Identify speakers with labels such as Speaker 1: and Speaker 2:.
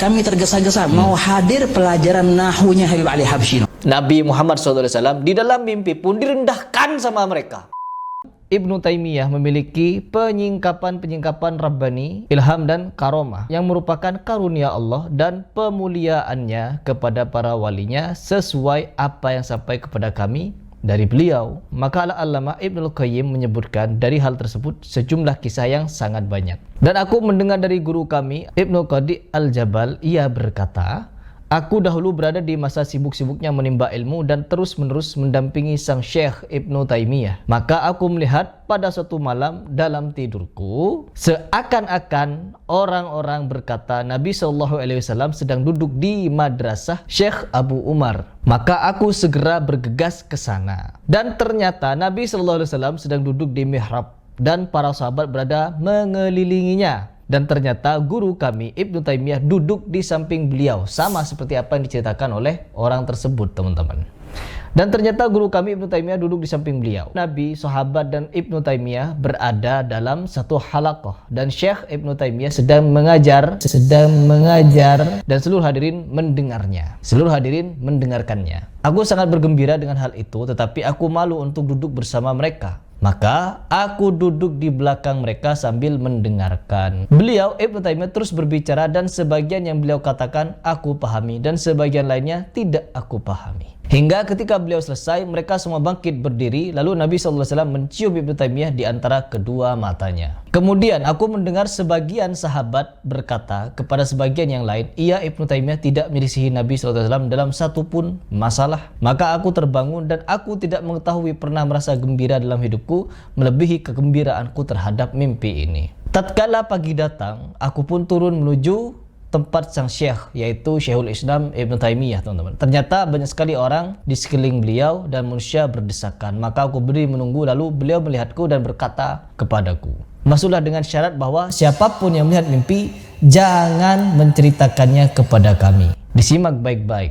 Speaker 1: kami tergesa-gesa mau hadir pelajaran nahunya Habib Ali Habsyi.
Speaker 2: Nabi Muhammad SAW di dalam mimpi pun direndahkan sama mereka. Ibnu Taimiyah memiliki penyingkapan-penyingkapan Rabbani, ilham dan karomah yang merupakan karunia Allah dan pemuliaannya kepada para walinya sesuai apa yang sampai kepada kami dari beliau. Maka Al-Allamah Ibnul Qayyim menyebutkan dari hal tersebut sejumlah kisah yang sangat banyak. Dan aku mendengar dari guru kami Ibnu Qadi Al-Jabal, ia berkata, aku dahulu berada di masa sibuk-sibuknya menimba ilmu dan terus-menerus mendampingi sang Syekh Ibnu Taimiyah. Maka aku melihat pada suatu malam dalam tidurku, seakan-akan orang-orang berkata Nabi SAW sedang duduk di madrasah Syekh Abu Umar. Maka aku segera bergegas ke sana. Dan ternyata Nabi SAW sedang duduk di mihrab dan para sahabat berada mengelilinginya. Dan ternyata guru kami Ibnu Taimiyah duduk di samping beliau, sama seperti apa yang diceritakan oleh orang tersebut, teman-teman. Dan ternyata guru kami Ibnu Taimiyah duduk di samping beliau. Nabi, sahabat dan Ibnu Taimiyah berada dalam satu halaqah dan Syekh Ibnu Taimiyah sedang mengajar dan seluruh hadirin mendengarnya. Seluruh hadirin mendengarkannya. Aku sangat bergembira dengan hal itu, tetapi aku malu untuk duduk bersama mereka. Maka aku duduk di belakang mereka sambil mendengarkan. Beliau Ibnu Taimiyah terus berbicara dan sebagian yang beliau katakan aku pahami dan sebagian lainnya tidak aku pahami. Hingga ketika beliau selesai, mereka semua bangkit berdiri, lalu Nabi SAW mencium Ibnu Taimiyah di antara kedua matanya. Kemudian aku mendengar sebagian sahabat berkata kepada sebagian yang lain, iya, Ibnu Taimiyah tidak menyelisihi Nabi SAW dalam satu pun masalah. Maka aku terbangun dan aku tidak mengetahui pernah merasa gembira dalam hidupku melebihi kegembiraanku terhadap mimpi ini. Tatkala pagi datang, aku pun turun menuju tempat sang syekh, yaitu Syekhul Islam Ibnu Taimiyah, teman-teman. Ternyata banyak sekali orang di sekeliling beliau dan manusia berdesakan. Maka aku berdiri menunggu, lalu beliau melihatku dan berkata kepadaku, masuklah dengan syarat bahwa siapapun yang melihat mimpi jangan menceritakannya kepada kami. Disimak baik-baik.